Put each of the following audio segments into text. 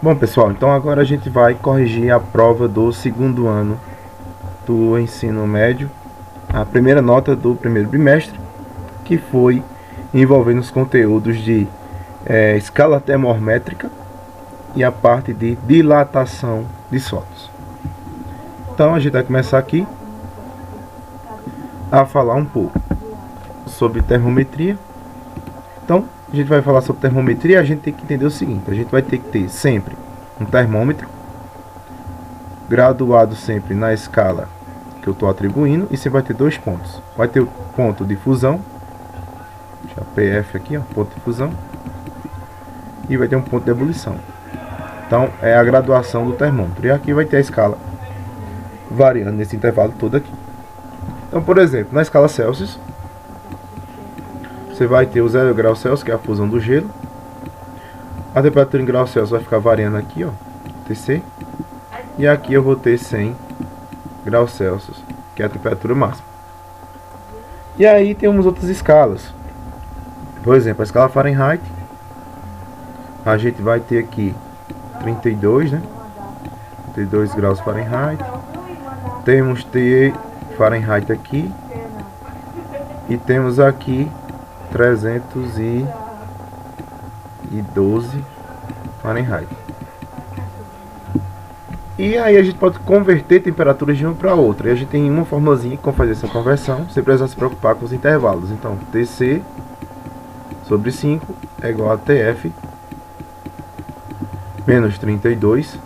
Bom, pessoal, então agora a gente vai corrigir a prova do segundo ano do ensino médio, a primeira nota do primeiro bimestre, que foi envolvendo os conteúdos de escala termométrica e a parte de dilatação de sólidos. Então a gente vai começar aqui a falar um pouco sobre termometria. Então a gente vai falar sobre termometria. A gente tem que entender o seguinte: a gente vai ter que ter sempre um termômetro graduado sempre na escala que eu estou atribuindo, e você vai ter dois pontos. Vai ter o ponto de fusão, deixa PF aqui, ó, ponto de fusão, e vai ter um ponto de ebulição. Então é a graduação do termômetro, e aqui vai ter a escala variando nesse intervalo todo aqui. Então, por exemplo, na escala Celsius, você vai ter o 0 graus Celsius, que é a fusão do gelo. A temperatura em graus Celsius vai ficar variando aqui, ó, TC. E aqui eu vou ter 100 graus Celsius, que é a temperatura máxima. E aí temos outras escalas. Por exemplo, a escala Fahrenheit, a gente vai ter aqui 32, né? 32 graus Fahrenheit. Temos T Fahrenheit aqui. E temos aqui 312 Fahrenheit. E aí a gente pode converter temperaturas de uma para outra. E a gente tem uma formulazinha que, como fazer essa conversão, você precisa se preocupar com os intervalos. Então, TC sobre 5 é igual a TF menos 32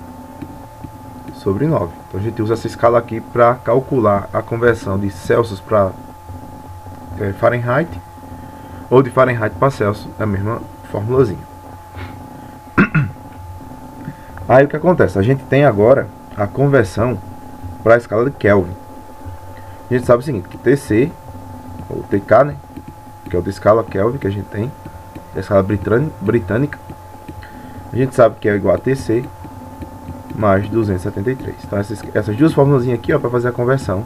sobre 9. Então a gente usa essa escala aqui para calcular a conversão de Celsius para Fahrenheit, ou de Fahrenheit para Celsius, é a mesma formulazinha. Aí o que acontece? A gente tem agora a conversão para a escala de Kelvin. A gente sabe o seguinte, que TC, ou TK, né, que é o de escala Kelvin que a gente tem, a escala britânica, a gente sabe que é igual a TC mais 273. Então essas duas formulazinhas aqui, ó, para fazer a conversão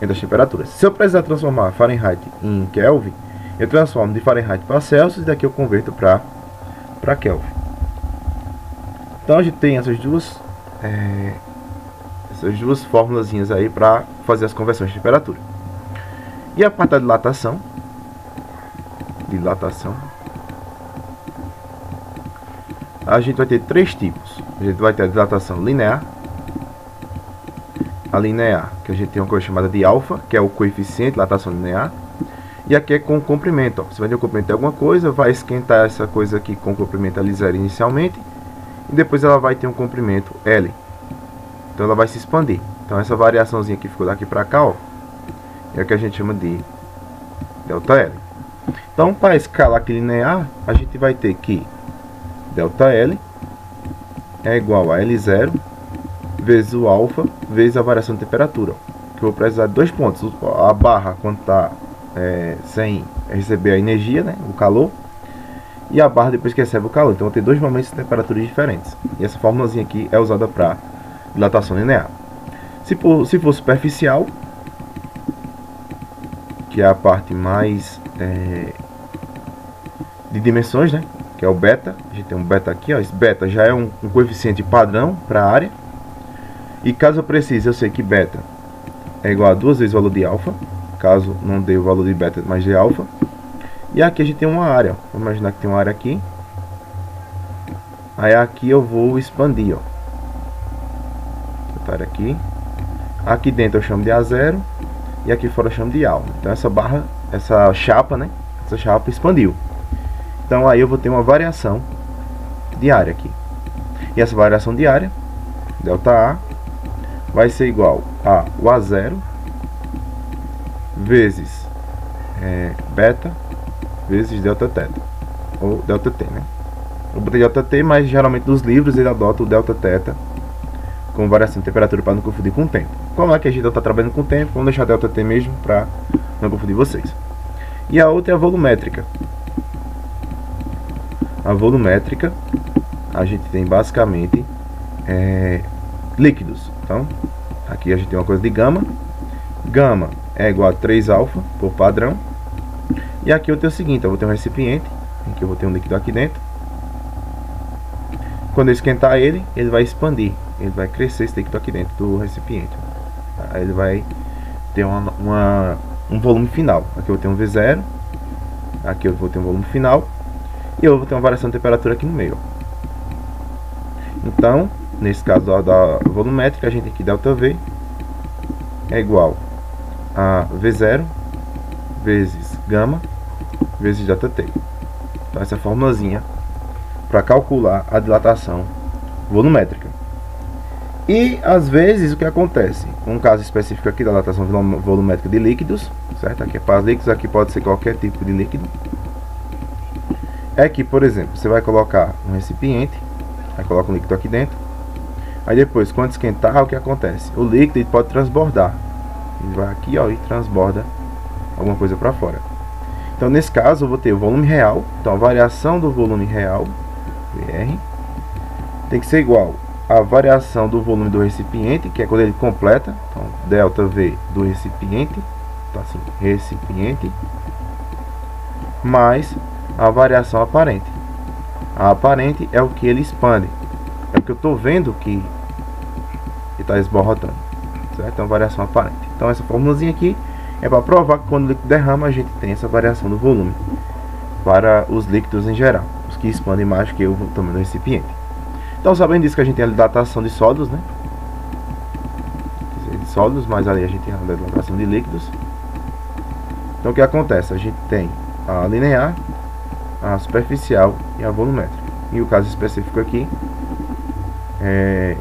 entre as temperaturas. Se eu precisar transformar Fahrenheit em Kelvin, eu transformo de Fahrenheit para Celsius, e daqui eu converto para Kelvin. Então a gente tem essas duas formulazinhas aí para fazer as conversões de temperatura. E a parte da dilatação, a gente vai ter três tipos. A gente vai ter a dilatação linear. A linear, que a gente tem uma coisa chamada de alfa, que é o coeficiente de dilatação linear. E aqui é com comprimento, ó. Você vai ter um comprimento de alguma coisa, vai esquentar essa coisa aqui com comprimento L0 inicialmente, e depois ela vai ter um comprimento L. Então ela vai se expandir. Então essa variaçãozinha que ficou daqui para cá, ó, é o que a gente chama de ΔL. Então, para a escala aqui linear, a gente vai ter que ΔL é igual a L0 vezes o alfa vezes a variação de temperatura, que eu vou precisar de dois pontos: a barra quando está sem receber a energia, né, o calor, e a barra depois que recebe o calor. Então eu vou ter dois momentos de temperaturas diferentes, e essa formulazinha aqui é usada para dilatação linear. Se for superficial, que é a parte mais de dimensões, né, que é o beta, a gente tem um beta aqui, ó. Esse beta já é um coeficiente padrão para a área, e caso eu precise, eu sei que beta é igual a 2 vezes o valor de alfa, caso não dê o valor de beta, mas de alfa. E aqui a gente tem uma área, ó. Vamos imaginar que tem uma área aqui. Aí aqui eu vou expandir, ó. Botar aqui. Aqui dentro eu chamo de A0 e aqui fora eu chamo de A. Então essa barra, essa chapa, né? Essa chapa expandiu. Então aí eu vou ter uma variação de área aqui. E essa variação de área, ΔA, vai ser igual a o A0 vezes beta vezes ΔT, ou ΔT, né? Eu botei ΔT, mas geralmente nos livros ele adota o ΔT como variação de temperatura para não confundir com o tempo. Como é que a gente está trabalhando com o tempo, vamos deixar ΔT mesmo para não confundir vocês. E a outra é a volumétrica. A volumétrica, a gente tem basicamente líquidos. Então, aqui a gente tem uma coisa de gama. Gama é igual a 3 alfa por padrão. E aqui eu tenho o seguinte: eu vou ter um recipiente em que eu vou ter um líquido aqui dentro. Quando eu esquentar ele vai expandir, ele vai crescer esse líquido aqui dentro do recipiente. Aí ele vai ter um volume final. Aqui eu vou ter um V0, aqui eu vou ter um volume final, e eu vou ter uma variação de temperatura aqui no meio. Então, nesse caso da volumétrica, a gente tem que ΔV é igual a V0 vezes gama vezes ΔT. Então, essa formulazinha para calcular a dilatação volumétrica. E às vezes o que acontece, um caso específico aqui da dilatação volumétrica de líquidos, certo? Aqui é para líquidos, aqui pode ser qualquer tipo de líquido. É que, por exemplo, você vai colocar um recipiente, aí coloca um líquido aqui dentro, aí depois, quando esquentar, o que acontece? O líquido pode transbordar, ele vai aqui, ó, e transborda alguma coisa para fora. Então, nesse caso, eu vou ter o volume real, então a variação do volume real, VR, tem que ser igual à variação do volume do recipiente, que é quando ele completa, então ΔV do recipiente, então assim, recipiente, mais a variação aparente. A aparente é o que ele expande, é o que eu estou vendo que ele está esborrotando, certo? Então, variação aparente. Então, essa formulazinha aqui é para provar que quando o líquido derrama, a gente tem essa variação do volume para os líquidos em geral, os que expandem mais que o tamanho do recipiente. Então, sabendo disso, que a gente tem a dilatação de sólidos, né? De sólidos, mas ali a gente tem a dilatação de líquidos. Então, o que acontece? A gente tem a linear, a superficial e a volumétrica. E o caso específico aqui é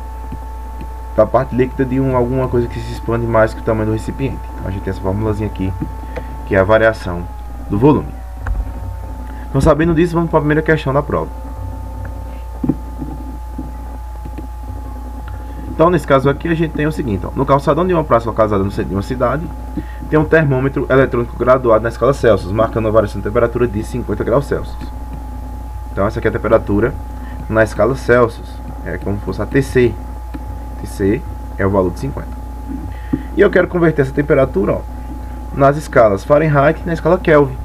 da parte líquida de alguma coisa que se expande mais que o tamanho do recipiente. Então, a gente tem essa formulazinha aqui, que é a variação do volume. Então, sabendo disso, vamos para a primeira questão da prova. Então, nesse caso aqui, a gente tem o seguinte, ó, no calçadão de uma praça localizada no centro de uma cidade, tem um termômetro eletrônico graduado na escala Celsius, marcando a variação de temperatura de 50 graus Celsius. Então, essa aqui é a temperatura na escala Celsius, é como se fosse a TC. TC é o valor de 50. E eu quero converter essa temperatura, ó, nas escalas Fahrenheit e na escala Kelvin.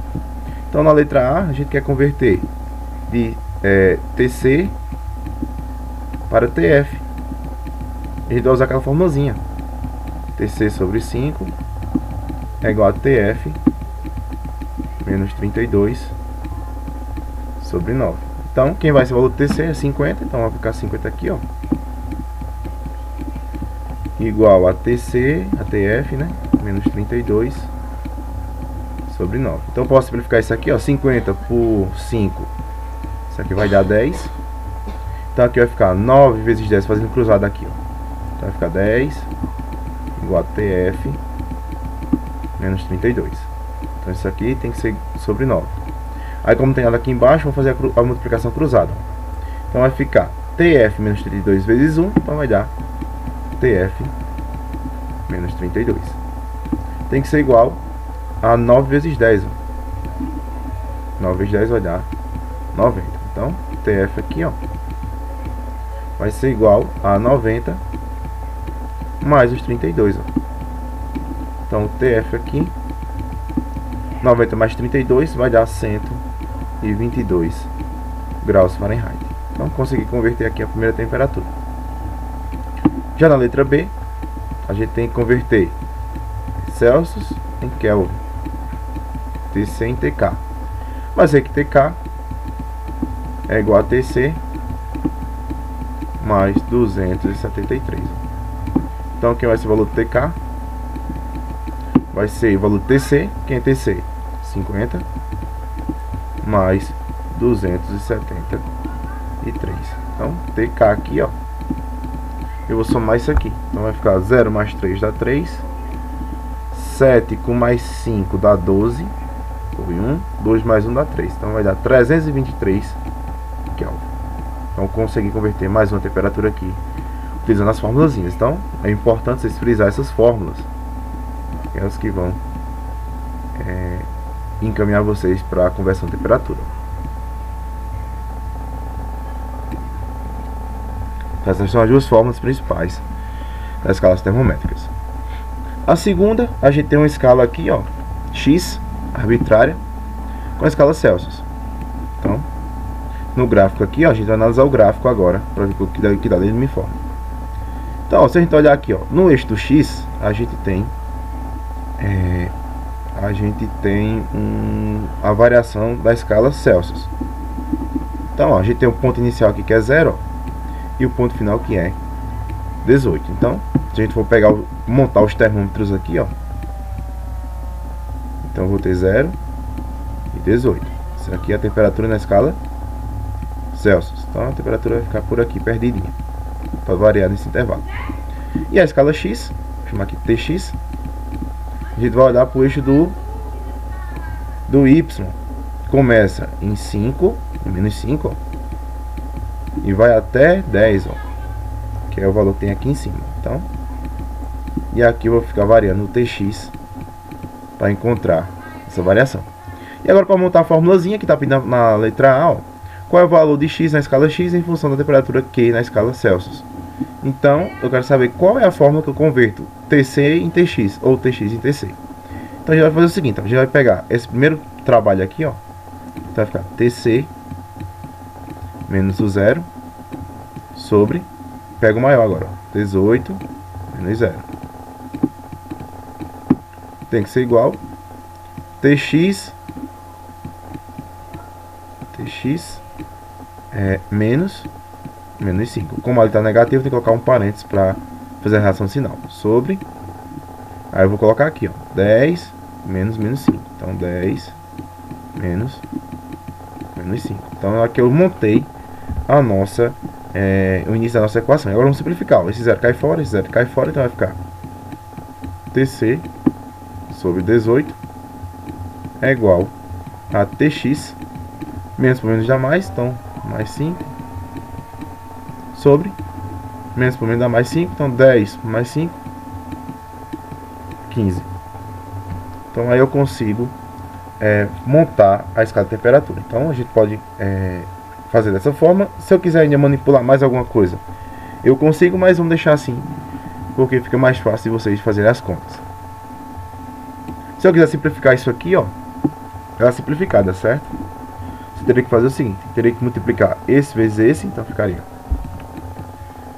Então, na letra A, a gente quer converter de TC para TF. A gente vai usar aquela formulazinha. TC sobre 5 é igual a TF menos 32 sobre 9. Então, quem vai ser o valor do TC é 50. Então, vai ficar 50 aqui, ó, igual a TC, a TF, né? Menos 32 sobre 9. Então, eu posso simplificar isso aqui, ó, 50 por 5. Isso aqui vai dar 10. Então, aqui vai ficar 9 vezes 10, fazendo cruzado aqui, ó. Então, vai ficar 10 igual a TF menos 32. Então, isso aqui tem que ser sobre 9. Aí, como tem nada aqui embaixo, vou fazer a multiplicação cruzada. Então, vai ficar TF menos 32 vezes 1. Então, vai dar TF menos 32. Tem que ser igual a 9 vezes 10. Ó. 9 vezes 10 vai dar 90. Então, TF aqui, ó, vai ser igual a 90 mais os 32. Ó. Então, TF aqui, 90 mais 32 vai dar 122 graus Fahrenheit. Então, consegui converter aqui a primeira temperatura. Já na letra B, a gente tem que converter Celsius em Kelvin, TC em TK. Mas é que TK é igual a TC mais 273. Então, quem vai ser o valor do TK? Vai ser o valor do TC. Quem é TC? 50 mais 273. Então, TK aqui, ó, eu vou somar isso aqui. Então, vai ficar 0 mais 3 dá 3. 7 com mais 5 dá 12. Foi 1. 2 mais 1 dá 3. Então, vai dar 323 Kelvin. Então, consegui converter mais uma temperatura aqui, utilizando as formulazinhas. Então, é importante vocês frisar essas fórmulas, elas que vão encaminhar vocês para a conversão de temperatura. Essas são as duas fórmulas principais das escalas termométricas. A segunda, a gente tem uma escala aqui, ó, X, arbitrária, com a escala Celsius. Então, no gráfico aqui, ó, a gente vai analisar o gráfico agora, para ver o que dá dele me informa. Então, ó, se a gente olhar aqui, ó, no eixo do X, a gente tem a variação da escala Celsius. Então, ó, a gente tem o ponto inicial aqui que é 0, ó, e o ponto final que é 18. Então, se a gente for pegar, montar os termômetros aqui, ó, então eu vou ter 0 e 18. Isso aqui é a temperatura na escala Celsius. Então a temperatura vai ficar por aqui, perdidinha, para variar nesse intervalo. E a escala X, vou chamar aqui TX, a gente vai olhar para o eixo do Y. Começa em 5, menos 5, ó, e vai até 10, ó, que é o valor que tem aqui em cima. Então, e aqui eu vou ficar variando o TX para encontrar essa variação. E agora, para montar a formulazinha que está pedindo na letra A, ó, qual é o valor de X na escala X em função da temperatura Q na escala Celsius. Então, eu quero saber qual é a fórmula que eu converto TC em TX, ou TX em TC. Então, a gente vai fazer o seguinte, ó, a gente vai pegar esse primeiro trabalho aqui, ó, vai ficar TC menos o 0 sobre, pega o maior agora, ó, 18 menos 0. Tem que ser igual TX menos 5. Como ele está negativo, tem que colocar um parênteses para fazer a relação sinal. Sobre, aí eu vou colocar aqui, ó, 10 menos 5. Então 10 menos 5. Então aqui eu montei a nossa o início da nossa equação. E agora vamos simplificar, ó. Esse 0 cai fora, esse 0 cai fora, então vai ficar TC sobre 18 é igual a TX menos por menos dá mais, então mais 5 sobre menos por menos dá mais 5, então 10 mais 5 15. Então aí eu consigo montar a escala de temperatura. Então a gente pode fazer dessa forma. Se eu quiser ainda manipular mais alguma coisa, eu consigo, mas vamos deixar assim, porque fica mais fácil de vocês fazerem as contas. Se eu quiser simplificar isso aqui, ó, ela é simplificada, certo? Você teria que fazer o seguinte, teria que multiplicar esse vezes esse, então ficaria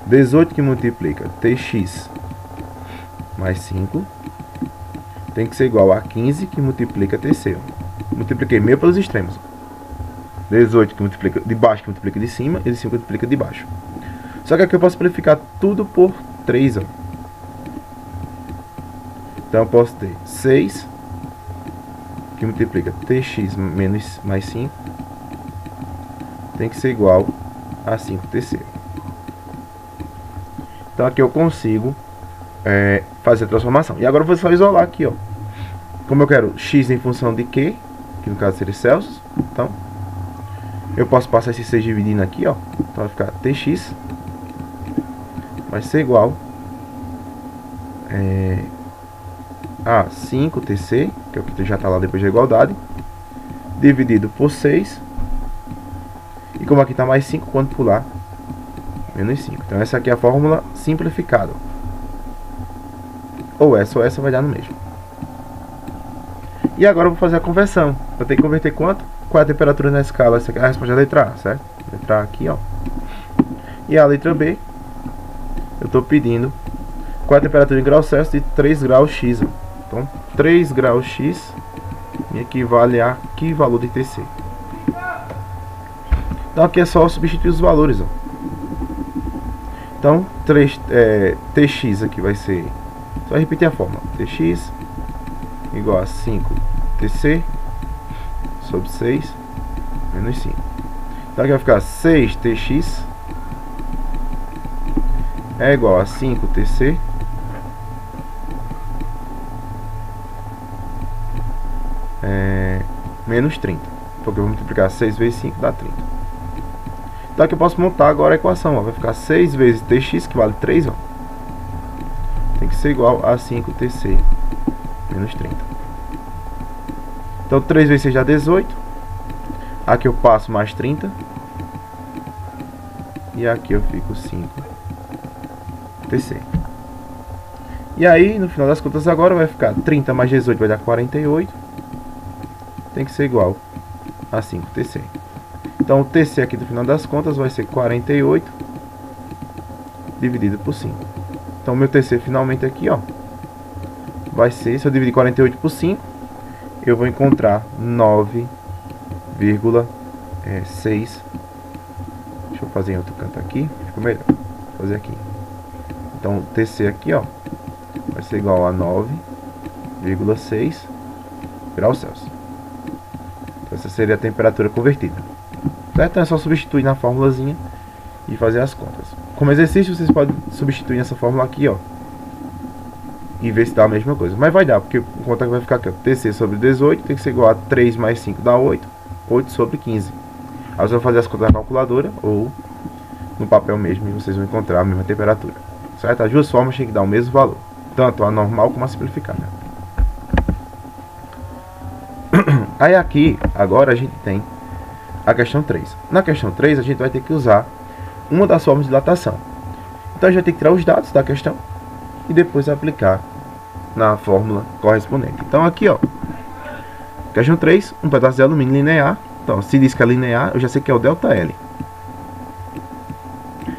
18 que multiplica TX mais 5 tem que ser igual a 15 que multiplica TC. Multipliquei meio pelos extremos. 18 que multiplica de baixo que multiplica de cima e de cima que multiplica de baixo. Só que aqui eu posso simplificar tudo por 3, ó. Então eu posso ter 6 que multiplica TX menos mais 5 tem que ser igual a 5TC. Então aqui eu consigo fazer a transformação. E agora eu vou só isolar aqui, ó. Como eu quero X em função de Q, que no caso seria Celsius, então eu posso passar esse 6 dividindo aqui, ó. Então vai ficar TX vai ser igual a 5TC, que é o que já está lá depois da igualdade, dividido por 6. E como aqui está mais 5, quando pular, menos 5. Então essa aqui é a fórmula simplificada. Ou essa vai dar no mesmo. E agora eu vou fazer a conversão. Eu tenho que converter quanto? Qual é a temperatura na escala? Essa aqui é a resposta da letra A, certo? Letra A aqui, ó. E a letra B, eu estou pedindo qual é a temperatura em graus Celsius de 3 graus X. Ó. Então, 3 graus X equivale a que valor de TC? Então aqui é só substituir os valores, ó. Então, TX aqui vai ser, só repetir a fórmula, TX igual a 5TC sobre 6 menos 5. Então aqui vai ficar 6TX é igual a 5TC menos 30. Porque eu vou multiplicar 6 vezes 5 dá 30. Então aqui eu posso montar agora a equação, ó. Vai ficar 6 vezes TX, que vale 3, ó. Tem que ser igual a 5TC menos 30. Então 3 vezes 6 dá 18. Aqui eu passo mais 30. E aqui eu fico 5TC. E aí, no final das contas agora vai ficar 30 mais 18 vai dar 48. Tem que ser igual a 5TC. Então o TC aqui do final das contas vai ser 48 dividido por 5. Então o meu TC finalmente aqui, ó, vai ser, se eu dividir 48 por 5, eu vou encontrar 9,6. Deixa eu fazer em outro canto aqui, fica melhor. Vou fazer aqui. Então o TC aqui, ó, vai ser igual a 9,6 graus Celsius. Então, essa seria a temperatura convertida. Certo? Então é só substituir na formulazinha e fazer as contas. Como exercício, vocês podem substituir nessa fórmula aqui, ó, e ver se dá a mesma coisa. Mas vai dar, porque o conta vai ficar aqui, ó, TC sobre 18 tem que ser igual a 3 mais 5 dá 8, 8 sobre 15. Aí vocês vão fazer as contas na calculadora ou no papel mesmo e vocês vão encontrar a mesma temperatura. Certo? As duas formas têm que dar o mesmo valor, tanto a normal como a simplificada. Aí aqui, agora a gente tem a questão 3. Na questão 3, a gente vai ter que usar uma das formas de dilatação. Então a gente vai ter que tirar os dados da questão e depois aplicar na fórmula correspondente. Então aqui, ó, questão 3, um pedaço de alumínio linear. Então, se diz que é linear, eu já sei que é o ΔL.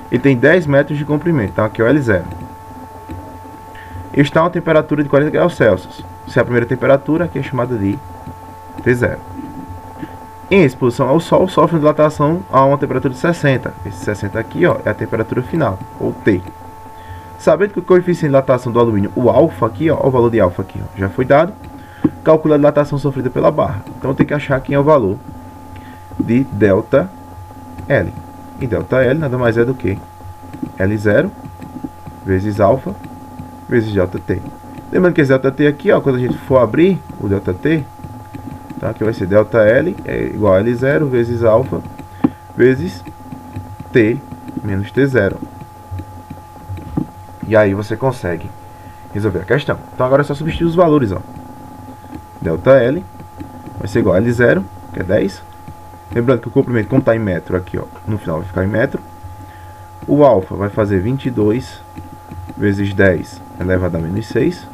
Ele tem 10 metros de comprimento, então aqui é o L0. Está a uma temperatura de 40 graus Celsius. Se é a primeira temperatura, aqui é chamada de T0. Em exposição ao Sol, sofre uma dilatação a uma temperatura de 60. Esse 60 aqui, ó, é a temperatura final, ou T. Sabendo que o coeficiente de dilatação do alumínio, o alfa aqui, ó, o valor de alfa aqui, ó, já foi dado, calcula a dilatação sofrida pela barra. Então tem que achar quem é o valor de ΔL. E ΔL nada mais é do que L0 vezes alfa vezes ΔT. Lembrando que esse ΔT aqui, ó, quando a gente for abrir o ΔT, então aqui vai ser ΔL é igual a L0 vezes alfa vezes T menos T0. E aí você consegue resolver a questão. Então agora é só substituir os valores, ó. ΔL vai ser igual a L0, que é 10. Lembrando que o comprimento, como está em metro aqui, ó, no final vai ficar em metro. O alfa vai fazer 22 vezes 10 elevado a menos 6.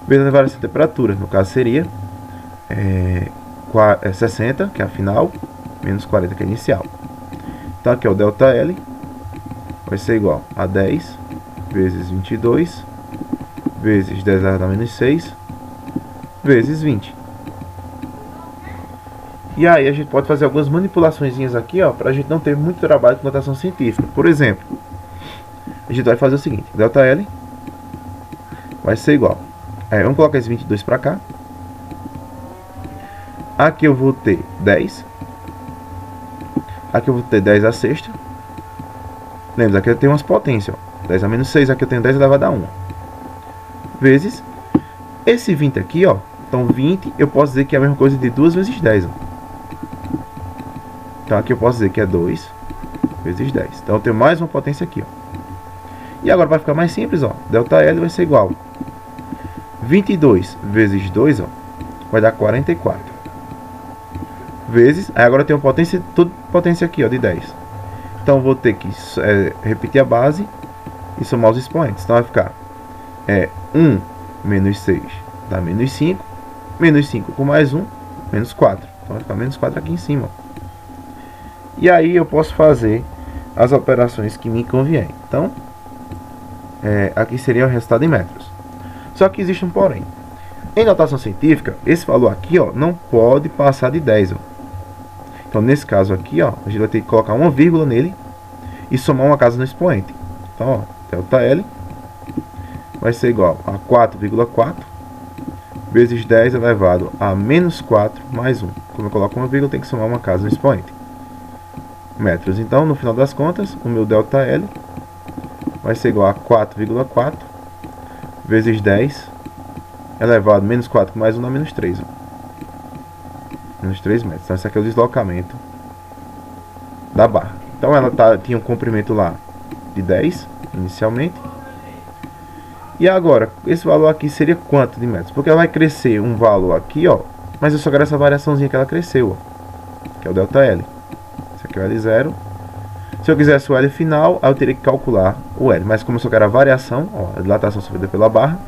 Vezes a variação de temperatura, no caso seria 60, que é a final, menos 40, que é a inicial. Então aqui, ó, o ΔL vai ser igual a 10 vezes 22 vezes 10 elevado a menos 6 vezes 20. E aí a gente pode fazer algumas manipulações aqui, ó, para a gente não ter muito trabalho com notação científica. Por exemplo, a gente vai fazer o seguinte: ΔL vai ser igual. Vamos colocar esse 22 para cá. Aqui eu vou ter 10. Aqui eu vou ter 10 a sexta. Lembra, aqui eu tenho umas potências, ó. 10 a menos 6, aqui eu tenho 10 elevado a 1. Vezes esse 20 aqui, ó. Então 20 eu posso dizer que é a mesma coisa de 2 vezes 10, ó. Então aqui eu posso dizer que é 2 vezes 10. Então eu tenho mais uma potência aqui, ó. E agora vai ficar mais simples, ó. ΔL vai ser igual 22 vezes 2, ó, vai dar 44. Vezes, aí agora eu tenho potência, tudo potência aqui, ó, de 10. Então eu vou ter que repetir a base e somar os expoentes. Então vai ficar 1 menos 6 dá menos 5. Menos 5 com mais 1, menos 4. Então vai ficar menos 4 aqui em cima, ó. E aí eu posso fazer as operações que me convém. Então, aqui seria o resultado em metros. Só que existe um porém. Em notação científica, esse valor aqui, ó, não pode passar de 10. Ó. Então, nesse caso aqui, ó, a gente vai ter que colocar uma vírgula nele e somar uma casa no expoente. Então, ó, ΔL vai ser igual a 4,4 vezes 10 elevado a menos 4 mais 1. Como eu coloco uma vírgula, tem que somar uma casa no expoente. Metros. Então, no final das contas, o meu ΔL vai ser igual a 4,4 vezes 10 elevado a menos 4 com mais 1 dá menos 3. Ó. Menos 3 metros. Então, esse aqui é o deslocamento da barra. Então, ela tinha um comprimento lá de 10 inicialmente. E agora, esse valor aqui seria quanto de metros? Porque ela vai crescer um valor aqui, ó, mas eu só quero essa variaçãozinha que ela cresceu, ó, que é o ΔL. Esse aqui é o L0. Se eu quisesse o L final, aí eu teria que calcular o L. Mas como eu só quero a variação, ó, a dilatação sofrida pela barra,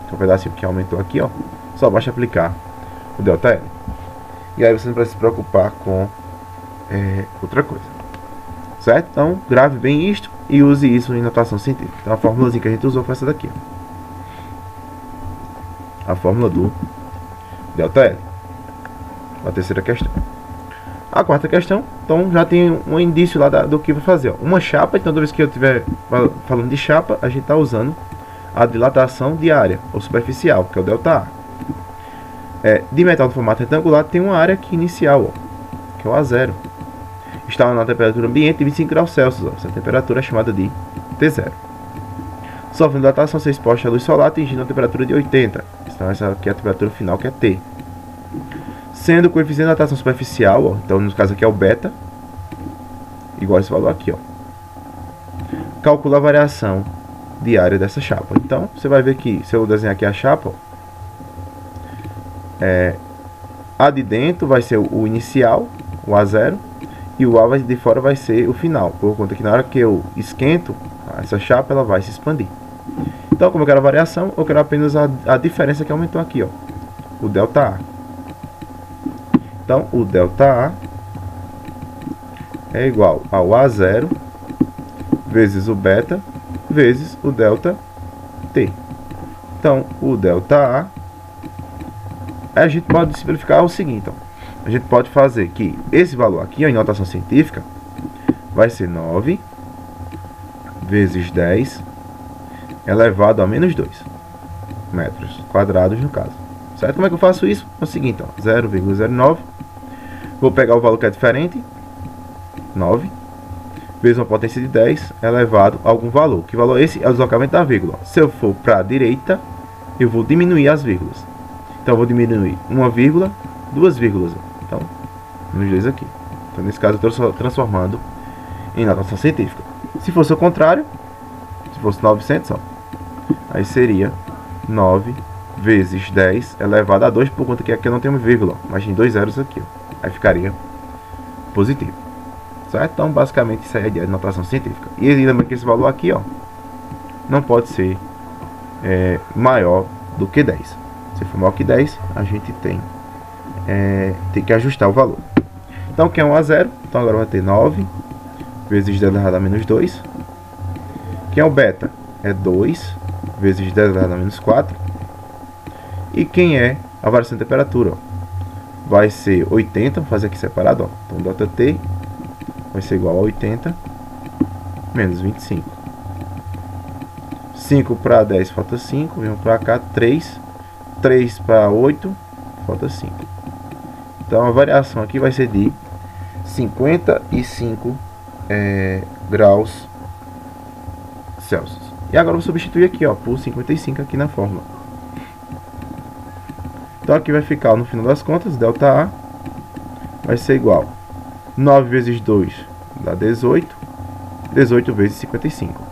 que é o pedacinho que aumentou aqui, ó, só basta aplicar o ΔL. E aí você não precisa se preocupar com outra coisa. Certo? Então, grave bem isto e use isso em notação científica. Então, a fórmula que a gente usou foi essa daqui. A fórmula do ΔL. A terceira questão. A quarta questão, então já tem um indício lá do que vai fazer. Ó. Uma chapa, então toda vez que eu estiver falando de chapa, a gente está usando a dilatação diária ou superficial, que é o ΔA. De metal no formato retangular tem uma área aqui inicial, ó, que é o A0. Está na temperatura ambiente de 25 graus Celsius. Ó. Essa temperatura é chamada de T0. Sofre dilatação se exposta à luz solar, atingindo a temperatura de 80. Então essa aqui é a temperatura final, que é T. Sendo o coeficiente de dilatação superficial, ó, então no caso aqui é o beta, igual a esse valor aqui, ó. Calcula a variação diária dessa chapa. Então você vai ver que, se eu desenhar aqui a chapa, ó, a de dentro vai ser o inicial, o A0, e o A de fora vai ser o final, por conta que na hora que eu esquento essa chapa, ela vai se expandir. Então, como eu quero a variação, eu quero apenas a diferença que aumentou aqui, ó, o ΔA. Então, o ΔA é igual ao A0 vezes o beta vezes o ΔT. Então, o ΔA, a gente pode simplificar o seguinte, ó. A gente pode fazer que esse valor aqui, ó, em notação científica, vai ser 9 vezes 10 elevado a menos 2 metros quadrados, no caso. Certo? Como é que eu faço isso? É o seguinte, 0,09. Vou pegar o valor que é diferente, 9, vezes uma potência de 10 elevado a algum valor. Que valor é esse? É o deslocamento da vírgula. Se eu for para a direita, eu vou diminuir as vírgulas. Então, eu vou diminuir uma vírgula, duas vírgulas. Então, menos 2 aqui. Então, nesse caso, eu estou transformando em notação científica. Se fosse o contrário, se fosse 900, ó, aí seria 9 vezes 10 elevado a 2, por conta que aqui eu não tenho vírgula, mas tem 2 zeros aqui, ó. Aí ficaria positivo. Certo? Então, basicamente, isso aí é de notação científica. E lembra que esse valor aqui, ó, não pode ser maior do que 10. Se for maior que 10, a gente tem que ajustar o valor. Então, quem é um A0? Então, agora vai ter 9 vezes 10 elevado a menos 2. Quem é o beta? É 2 vezes 10 elevado a menos 4. E quem é a variação de temperatura? Ó, vai ser 80, vou fazer aqui separado, ó. Então, ΔT vai ser igual a 80 menos 25. 5 para 10 falta 5, vem para cá 3. 3 para 8 falta 5. Então a variação aqui vai ser de 55 graus Celsius. E agora eu vou substituir aqui, ó, por 55 aqui na fórmula. Então aqui vai ficar, no final das contas, ΔA vai ser igual 9 vezes 2 dá 18. 18 vezes 55.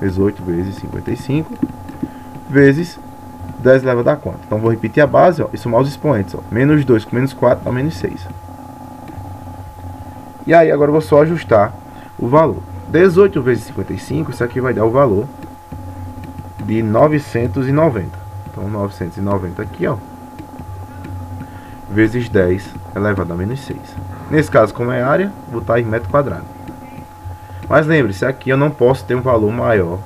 18 vezes 55 vezes 10 elevado a quanto? Então vou repetir a base, ó, e somar os expoentes, ó. Menos 2 com menos 4 dá menos 6. E aí agora eu vou só ajustar o valor. 18 vezes 55, isso aqui vai dar o valor de 990. Então 990 aqui, ó, vezes 10 elevado a menos 6. Nesse caso, como é área, vou botar em metro quadrado. Mas lembre-se, aqui eu não posso ter um valor maior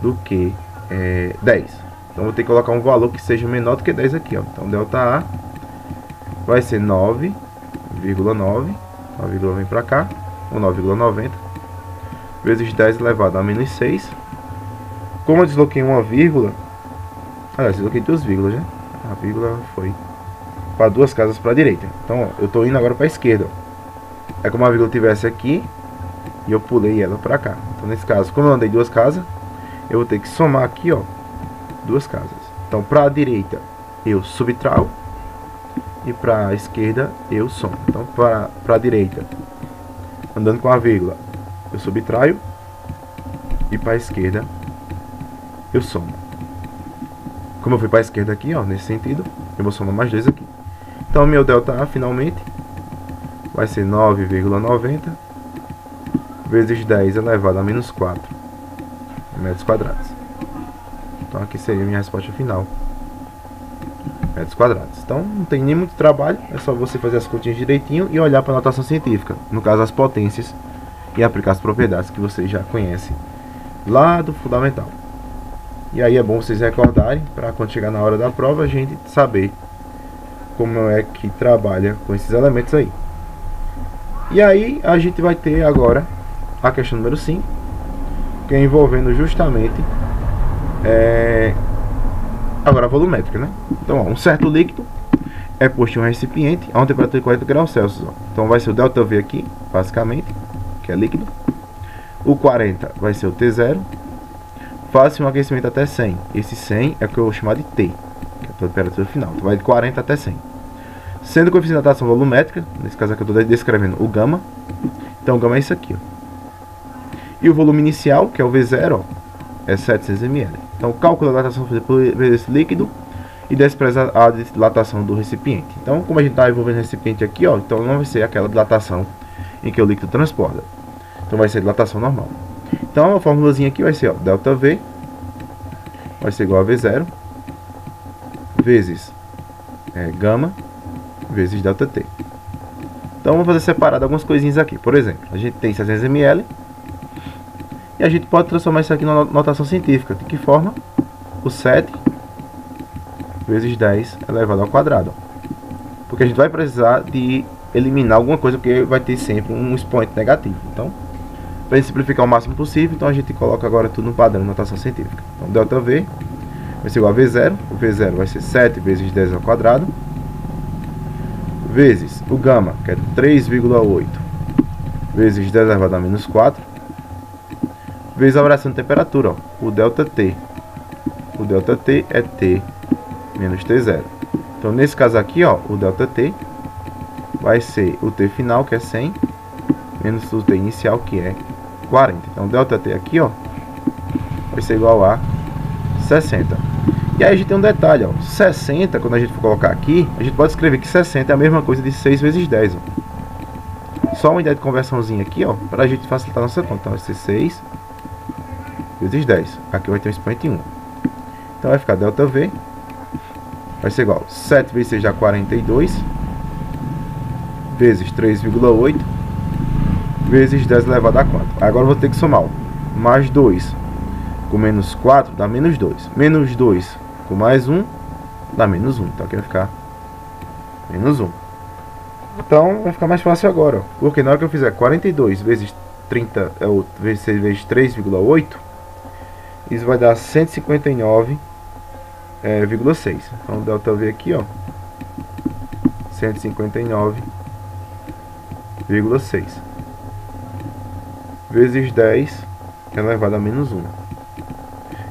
do que 10. Então vou ter que colocar um valor que seja menor do que 10 aqui, ó. Então ΔA vai ser 9,9. A vírgula vem para cá, ou 9,90 vezes 10 elevado a menos 6. Como eu desloquei uma vírgula, aliás, desloquei duas vírgulas, né? A vírgula foi para duas casas para a direita. Então, ó, eu estou indo agora para a esquerda, ó. É como a vírgula tivesse aqui e eu pulei ela para cá. Então, nesse caso, como eu andei duas casas, eu vou ter que somar aqui, ó, duas casas. Então, para a direita eu subtraio e para a esquerda eu somo. Então, para a direita, andando com a vírgula, eu subtraio, e para a esquerda eu somo. Como eu fui para a esquerda aqui, ó, nesse sentido, eu vou somar mais 2 aqui. Então, meu ΔA finalmente vai ser 9,90 vezes 10 elevado a menos 4 metros quadrados. Então, aqui seria a minha resposta final metros quadrados. Então não tem nem muito trabalho, é só você fazer as continhas direitinho e olhar para a notação científica, no caso as potências, e aplicar as propriedades que você já conhece lá do fundamental. E aí é bom vocês recordarem, para quando chegar na hora da prova a gente saber como é que trabalha com esses elementos aí. E aí a gente vai ter agora a questão número 5, que é envolvendo justamente agora a volumétrica, né? Então, ó, um certo líquido é posto em um recipiente a uma temperatura de 40 graus Celsius. Ó. Então vai ser o ΔV aqui, basicamente, que é líquido. O 40 vai ser o T0. Faça um aquecimento até 100. Esse 100 é o que eu vou chamar de T, que é a temperatura final. Então vai de 40 até 100. Sendo o coeficiente de dilatação volumétrica, nesse caso aqui eu estou descrevendo o gama. Então o gama é isso aqui, ó. E o volume inicial, que é o V0, ó, é 700 ml. Então cálculo da dilatação feita por esse líquido e despreza a dilatação do recipiente. Então, como a gente está envolvendo o recipiente aqui, ó, então não vai ser aquela dilatação em que o líquido transporta. Então vai ser dilatação normal. Então a formulazinha aqui vai ser, ó, ΔV vai ser igual a V0 vezes gama vezes ΔT. Então vamos fazer separado algumas coisinhas aqui. Por exemplo, a gente tem 700 ml e a gente pode transformar isso aqui na notação científica. De que forma? O 7 vezes 10 elevado ao quadrado. Porque a gente vai precisar de eliminar alguma coisa, porque vai ter sempre um expoente negativo. Então, para simplificar o máximo possível, então a gente coloca agora tudo no padrão de notação científica. Então, ΔV vai ser igual a V0. O V0 vai ser 7 vezes 10 ao quadrado. Vezes o gama, que é 3,8 vezes 10 elevado a menos 4. Vezes a variação de temperatura, ó, o ΔT. O ΔT é T menos T0. Então, nesse caso aqui, ó, o ΔT vai ser o T final, que é 100, menos o T inicial, que é 40. Então, ΔT aqui, ó, vai ser igual a 60. E aí a gente tem um detalhe, ó, 60, quando a gente for colocar aqui, a gente pode escrever que 60 é a mesma coisa de 6 vezes 10, ó. Só uma ideia de conversãozinha aqui, ó, para a gente facilitar a nossa conta. Então, vai ser 6 vezes 10. Aqui vai ter um expoente 1. Então, vai ficar ΔV vai ser igual a 7 vezes 6 dá 42, vezes 3,8, vezes 10 elevado a quanto? Agora eu vou ter que somar, ó, mais 2 com menos 4 dá menos 2. Menos 2 com mais 1 dá menos 1. Então aqui vai ficar menos 1. Então vai ficar mais fácil agora, ó, porque na hora que eu fizer 42 vezes 30, vezes 3,8, isso vai dar 159,6. Então ΔV aqui, ó, 159,6 vezes 10 elevado a menos 1.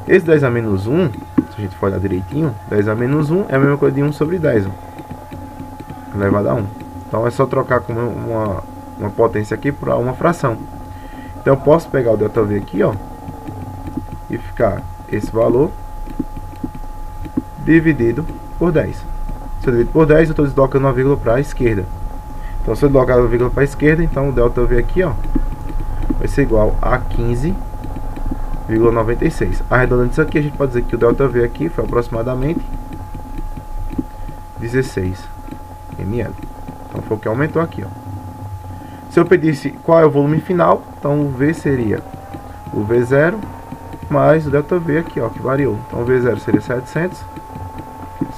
Esse 10 a menos 1, se a gente for olhar direitinho, 10 a menos 1 é a mesma coisa de 1 sobre 10, ó, elevado a 1. Então é só trocar com uma potência aqui para uma fração. Então eu posso pegar o ΔV aqui, ó, e ficar esse valor dividido por 10. Se eu divido por 10, eu estou deslocando uma vírgula para a esquerda. Então, se eu deslocar uma vírgula para a esquerda, então o ΔV aqui, ó, vai ser igual a 15,96. Arredondando isso aqui, a gente pode dizer que o ΔV aqui foi aproximadamente 16 ml. Então, foi o que aumentou aqui, ó. Se eu pedisse qual é o volume final, então o V seria o V0 mais o ΔV aqui, ó, que variou. Então, o V0 seria 700,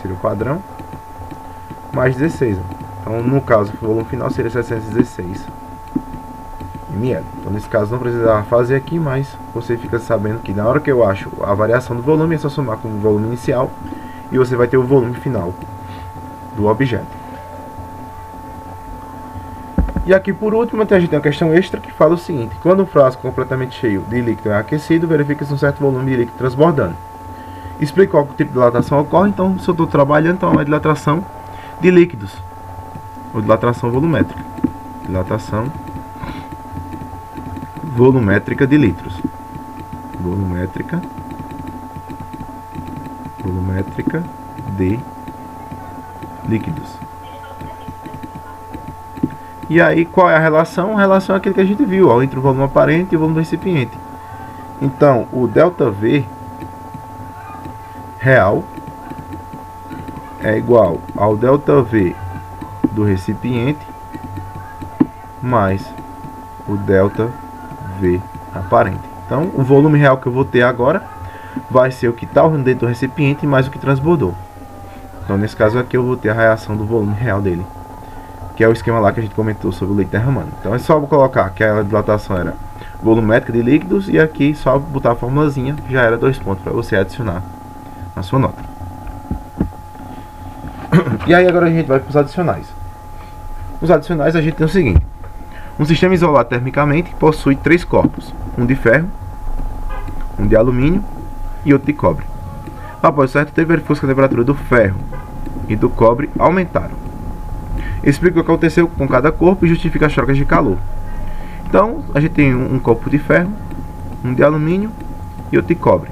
seria o padrão, mais 16. Ó. Então, no caso, o volume final seria 716 ml. Então, nesse caso, não precisa fazer aqui, mas você fica sabendo que na hora que eu acho a variação do volume, é só somar com o volume inicial e você vai ter o volume final do objeto. E aqui, por último, a gente tem uma questão extra que fala o seguinte: quando um frasco completamente cheio de líquido é aquecido, verifica-se um certo volume de líquido transbordando. Explica qual tipo de dilatação ocorre. Então, se eu estou trabalhando, então é uma dilatação de líquidos, ou dilatação volumétrica. Dilatação volumétrica de litros. Volumétrica de líquidos. E aí, qual é a relação? A relação é aquele que a gente viu, ó, entre o volume aparente e o volume do recipiente. Então, o ΔV real é igual ao ΔV do recipiente mais o ΔV aparente. Então, o volume real que eu vou ter agora vai ser o que está dentro do recipiente mais o que transbordou. Então, nesse caso aqui, eu vou ter a reação do volume real dele, que é o esquema lá que a gente comentou sobre o leite derramando. Então, é só colocar que a dilatação era volumétrica de líquidos, e aqui só botar a formulazinha, já era 2 pontos para você adicionar na sua nota. E aí agora a gente vai para os adicionais. Os adicionais a gente tem o seguinte: um sistema isolado termicamente possui 3 corpos, um de ferro, um de alumínio e outro de cobre. Após certo tempo, verificou que a temperatura do ferro e do cobre aumentaram. Explica o que aconteceu com cada corpo e justifica as trocas de calor. Então, a gente tem um corpo de ferro, um de alumínio e outro de cobre.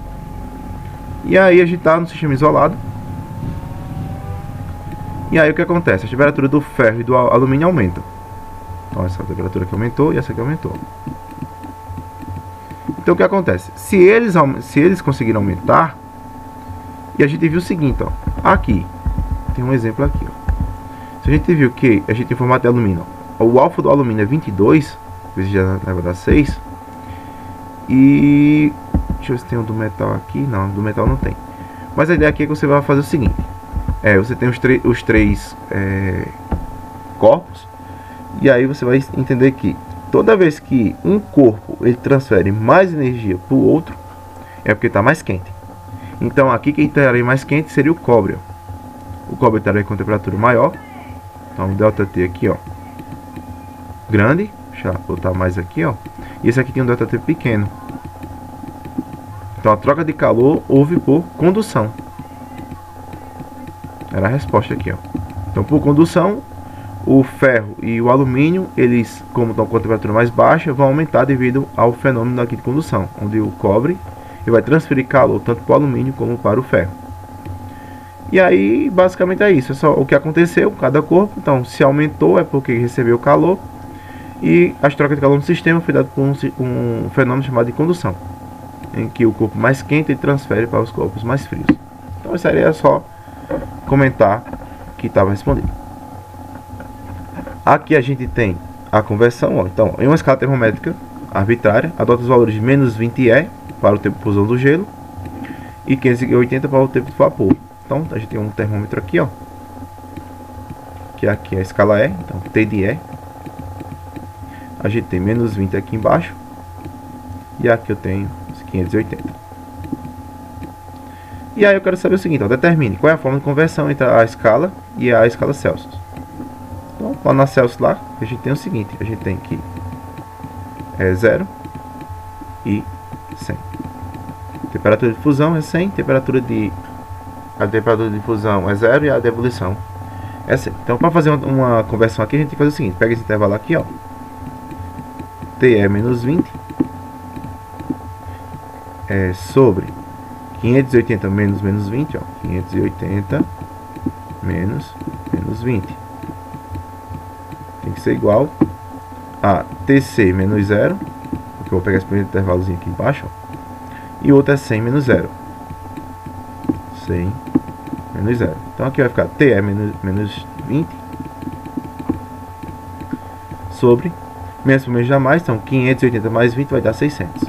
E aí a gente está no sistema isolado. E aí o que acontece? A temperatura do ferro e do alumínio aumenta. Então, essa temperatura aqui aumentou e essa aqui aumentou. Então o que acontece? Se eles conseguiram aumentar, e a gente viu o seguinte, ó, aqui tem um exemplo aqui, ó. Se a gente viu que a gente tem formato de alumínio, ó, o alfa do alumínio é 22, vezes já vai dar 6. E deixa eu ver se tem um do metal aqui. Não, do metal não tem. Mas a ideia aqui é que você vai fazer o seguinte: você tem os três corpos, e aí você vai entender que toda vez que um corpo ele transfere mais energia para o outro, é porque está mais quente. Então aqui quem estaria mais quente seria o cobre, ó. O cobre estaria com temperatura maior. Então o ΔT aqui, ó, grande. Deixa eu botar mais aqui, ó. E esse aqui tem um ΔT pequeno. Então a troca de calor houve por condução. Era a resposta aqui, ó. Então por condução, o ferro e o alumínio, eles, como estão com a temperatura mais baixa, vão aumentar devido ao fenômeno aqui de condução, onde o cobre ele vai transferir calor tanto para o alumínio como para o ferro. E aí basicamente é isso, é só o que aconteceu com cada corpo. Então se aumentou é porque recebeu calor, e as trocas de calor no sistema foi dado por um fenômeno chamado de condução, em que o corpo mais quente ele transfere para os corpos mais frios. Então isso aí é só comentar que estava respondido. Aqui a gente tem a conversão, ó. Então em uma escala termométrica arbitrária, adota os valores de menos 20 E para o tempo de fusão do gelo e 580 para o tempo de vapor. Então a gente tem um termômetro aqui, ó, que aqui é a escala E, então T de E. A gente tem menos 20 aqui embaixo, e aqui eu tenho 580. E aí eu quero saber o seguinte, ó, determine qual é a forma de conversão entre a escala e a escala Celsius. Então lá na Celsius lá, a gente tem o seguinte, a gente tem que 0 e 100. Temperatura de fusão é 100, a temperatura de fusão é 0 e a de ebulição é 100. Então para fazer uma conversão aqui, a gente tem que fazer o seguinte: pega esse intervalo aqui, ó, T é menos 20 sobre 580 menos 20, ó, 580 menos 20 tem que ser igual a TC menos 0, porque eu vou pegar esse primeiro intervalozinho aqui embaixo, ó, e o outro é 100 menos 0. 100 menos 0. Então aqui vai ficar TE menos 20 sobre menos por menos dá mais, então 580 mais 20 vai dar 600.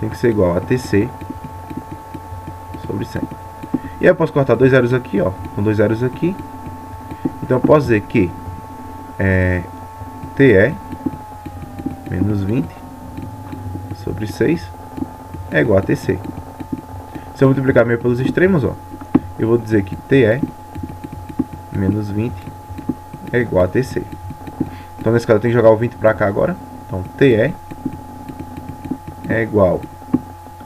Tem que ser igual a TC sobre 100. E aí eu posso cortar dois zeros aqui, ó, com dois zeros aqui. Então eu posso dizer que TE menos 20 sobre 6 é igual a TC. Se eu multiplicar meio pelos extremos, ó, eu vou dizer que TE menos 20 é igual a TC. Então nesse caso eu tenho que jogar o 20 para cá agora. Então TE é igual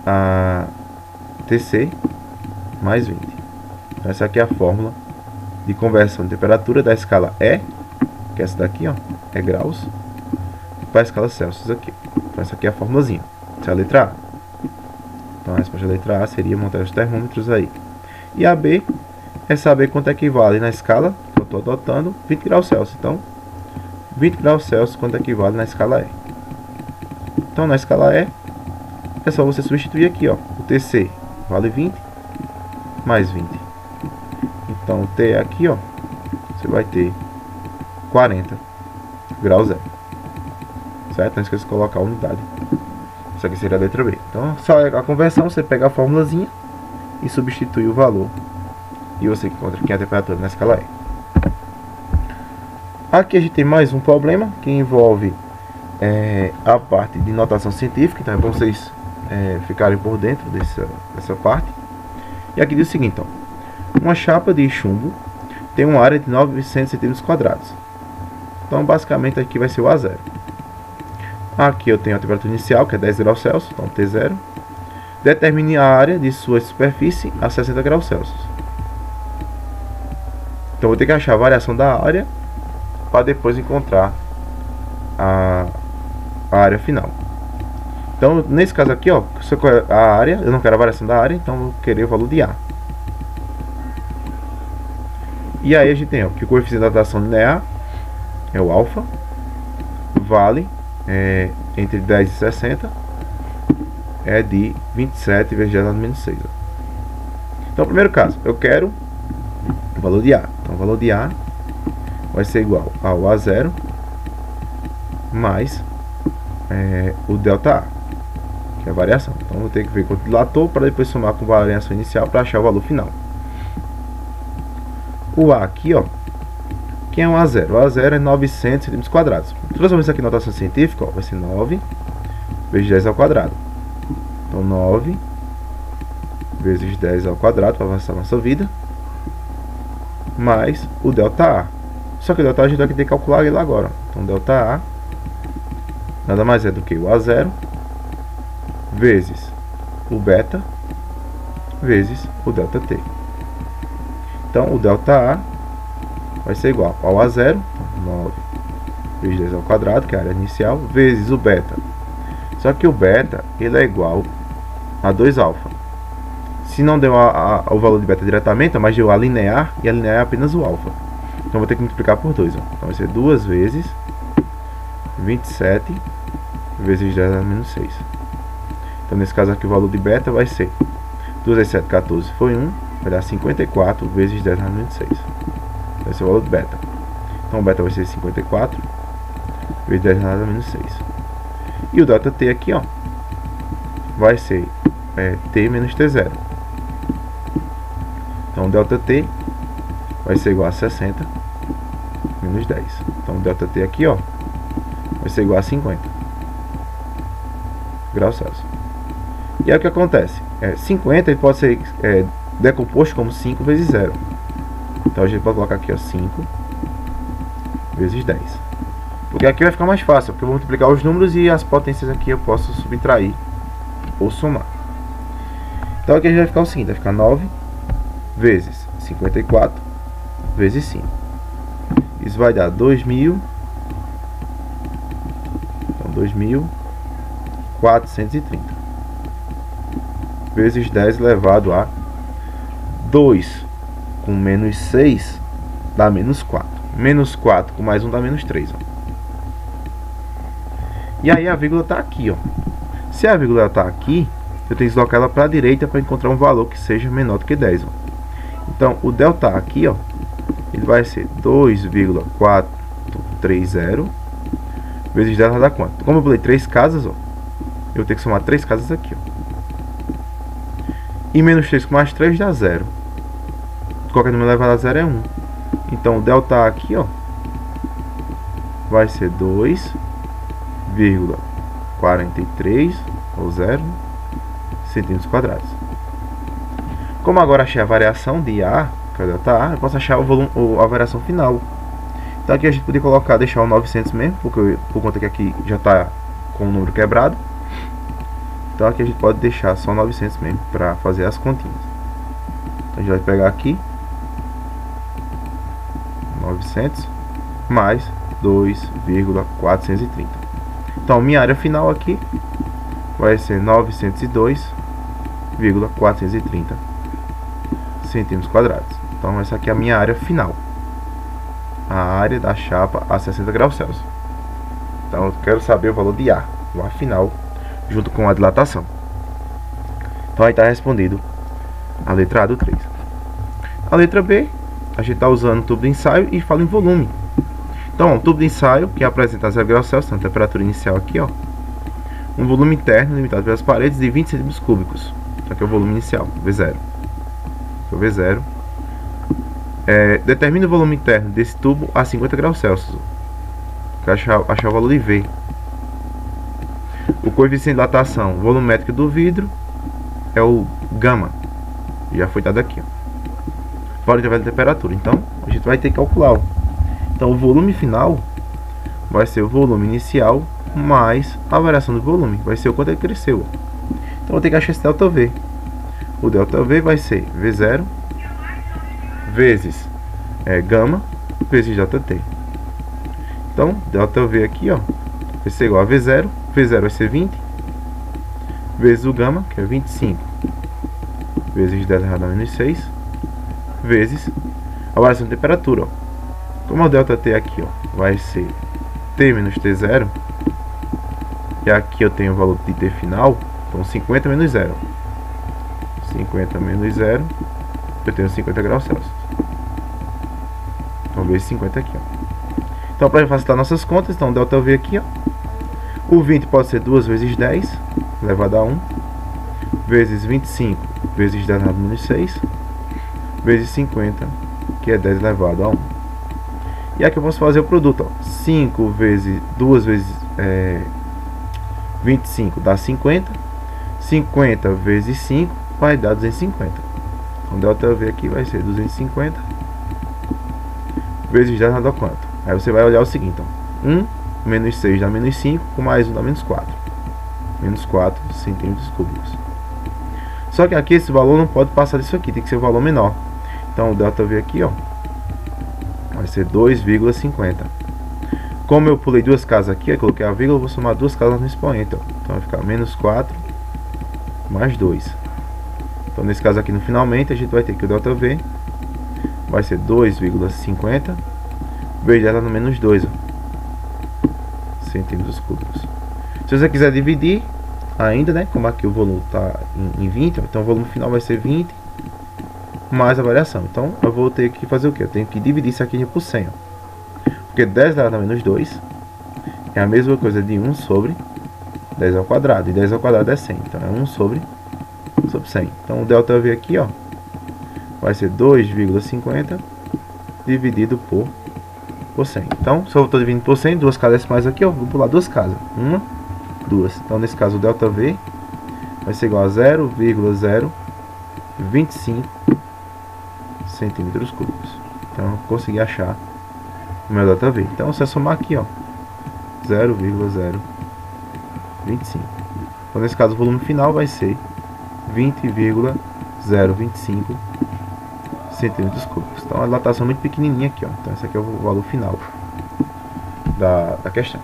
a TC mais 20. Então essa aqui é a fórmula de conversão de temperatura da escala E, que é essa daqui, ó, é graus, para a escala Celsius aqui. Então essa aqui é a formulazinha. Essa é a letra A. Então a resposta da letra A seria montar os termômetros aí. E a B é saber quanto equivale na escala que eu estou adotando 20 graus Celsius. Então 20 graus Celsius quanto equivale na escala E. Então na escala E é só você substituir aqui, ó, o TC vale 20 mais 20. Então o T aqui, ó, você vai ter 40 graus zero. Certo? Não esqueça de colocar a unidade. Isso aqui seria a letra B. Então, só a conversão, você pega a formulazinha e substitui o valor. E você encontra aqui a temperatura na escala E. Aqui a gente tem mais um problema que envolve a parte de notação científica. Então é bom vocês ficarem por dentro dessa parte. E aqui diz o seguinte, ó, uma chapa de chumbo tem uma área de 900 cm². Então basicamente aqui vai ser o A0. Aqui eu tenho a temperatura inicial, que é 10 graus Celsius, então T0. Determine a área de sua superfície a 60 graus Celsius. Então vou ter que achar a variação da área para depois encontrar a área final. Então nesse caso aqui, ó, a área, eu não quero a variação da área, então eu vou querer o valor de A. E aí a gente tem, ó, que o coeficiente da datação linear é o alfa, vale entre 10 e 60 é de 27 vezes 10 a menos 6. Ó. Então, primeiro caso, eu quero o valor de A. Então, o valor de A vai ser igual ao A0 mais o delta A, que é a variação. Então, eu vou ter que ver quanto dilatou para depois somar com a variação inicial para achar o valor final. O A aqui, ó, que é um A0? O A0 é 900 cm². Transformando isso aqui em notação científica, ó, vai ser 9 vezes 10 ao quadrado. Então 9 vezes 10 ao quadrado para avançar a nossa vida, mais o delta A. Só que o delta A a gente vai ter que calcular ele agora. Então delta A nada mais é do que o A0 vezes o beta vezes o delta T. Então o delta A vai ser igual ao A0, 9 vezes 10 ao quadrado, que é a área inicial, vezes o beta. Só que o beta, ele é igual a 2 alfa. Se não deu o valor de beta diretamente, mas deu a linear, e a linear é apenas o alfa. Então vou ter que multiplicar por 2. Ó. Então vai ser 2 vezes 27 vezes 10 a menos 6. Então nesse caso aqui o valor de beta vai ser 2 vezes 7, 14, foi 1, vai dar 54 vezes 10 a menos 6. Vai ser o valor de beta. Então o beta vai ser 54 vezes 10 a menos 6. E o delta T aqui, ó, vai ser T menos T0. Então o delta T vai ser igual a 60 menos 10. Então o delta T aqui, ó, vai ser igual a 50 graus Celsius. E aí o que acontece? 50 ele pode ser decomposto como 5 vezes 0. Então a gente pode colocar aqui, ó, 5 vezes 10. Porque aqui vai ficar mais fácil, porque eu vou multiplicar os números e as potências aqui eu posso subtrair ou somar. Então aqui a gente vai ficar o seguinte, vai ficar 9 vezes 54 vezes 5. Isso vai dar 2.000. Então 2.430 vezes 10 elevado a 2 com menos 6 dá menos 4. Menos 4 com mais 1 dá menos 3. Ó. E aí a vírgula está aqui. Ó. Se a vírgula está aqui, eu tenho que deslocar ela para a direita para encontrar um valor que seja menor do que 10. Ó. Então o delta aqui, ó, ele vai ser 2,430 vezes 10 vai dar quanto? Como eu falei 3 casas, ó, eu vou ter que somar 3 casas aqui. Ó. E menos 3 com mais 3 dá 0. Qualquer número elevado a 0 é 1. Então o delta aqui, ó, vai ser 2,43 ou 0 centímetros quadrados. Como agora achei a variação de A, que é o delta A, eu posso achar o volume, a variação final. Então aqui a gente poderia colocar, deixar o 900 mesmo, porque por conta que aqui já está com o número quebrado. Então aqui a gente pode deixar só 900 mesmo, para fazer as continhas. Então a gente vai pegar aqui 900 mais 2,430. Então minha área final aqui vai ser 902,430 centímetros quadrados. Então essa aqui é a minha área final, a área da chapa a 60 graus Celsius. Então eu quero saber o valor de A, o A final, junto com a dilatação. Então aí está respondido a letra A do 3. A letra B a gente está usando o tubo de ensaio e fala em volume. Então, ó, o tubo de ensaio, que apresenta 0 graus Celsius, então a temperatura inicial aqui, ó. Um volume interno limitado pelas paredes de 20 centímetros cúbicos. Isso aqui é o volume inicial, V0. O V0. Determina o volume interno desse tubo a 50 graus Celsius. Achar o valor de V. O coeficiente de dilatação volumétrica do vidro é o gama. Já foi dado aqui, ó. Valor de temperatura. Então, a gente vai ter que calcular, ó. Então, o volume final vai ser o volume inicial mais a variação do volume. Vai ser o quanto ele cresceu, ó. Então, vou ter que achar esse ΔV. O ΔV vai ser V0 vezes gama vezes ΔT. Então, ΔV aqui, ó, vai ser igual a V0. V0 vai ser 20 vezes o gama, que é 25, vezes 10 elevado a menos 6, vezes a variação de temperatura, ó. Como o ΔT aqui, ó, vai ser T menos T0, e aqui eu tenho o valor de T final, então 50 menos 0. 50 menos 0, eu tenho 50 graus Celsius. Então, vezes 50 aqui, ó. Então, para facilitar nossas contas, então, ΔV aqui, ó. O 20 pode ser 2 vezes 10, elevado a 1, vezes 25, vezes 10 elevado a menos 6, vezes 50, que é 10 elevado a 1. E aqui eu posso fazer o produto, ó. 5 vezes 2 vezes 25 dá 50. 50 vezes 5 vai dar 250. Então, ΔV aqui vai ser 250 vezes 10 dá quanto? Aí você vai olhar o seguinte, ó. 1 menos 6 dá menos 5, com mais 1 dá menos 4. Menos 4 centímetros cúbicos. Só que aqui esse valor não pode passar disso aqui, tem que ser um valor menor. Então, o ΔV aqui, ó, vai ser 2,50. Como eu pulei duas casas aqui, eu coloquei a vírgula, eu vou somar duas casas no expoente, ó. Então vai ficar menos 4 mais 2. Então nesse caso aqui no finalmente a gente vai ter que o ΔV vai ser 2,50 vezes ela no menos 2, ó, centímetros cúbicos. Se você quiser dividir ainda, né, como aqui o volume está em 20, ó, então o volume final vai ser 20 mais a variação. Então eu vou ter que fazer o que? Eu tenho que dividir isso aqui por 100, ó. Porque 10 elevado a menos 2 é a mesma coisa de 1 sobre 10 ao quadrado. E 10 ao quadrado é 100. Então é 1 sobre 100. Então o ΔV aqui, ó, vai ser 2,50 dividido por 100. Então, se eu estou dividindo por 100, duas casas decimais aqui, ó, vou pular duas casas. Uma, duas. Então nesse caso o ΔV vai ser igual a 0,025 centímetros cúbicos. Então eu consegui achar o meu ΔV. Então se eu somar aqui, ó, 0,025. Então nesse caso o volume final vai ser 20,025 centímetros cúbicos. Então a dilatação é muito pequenininha aqui, ó. Então esse aqui é o valor final da questão.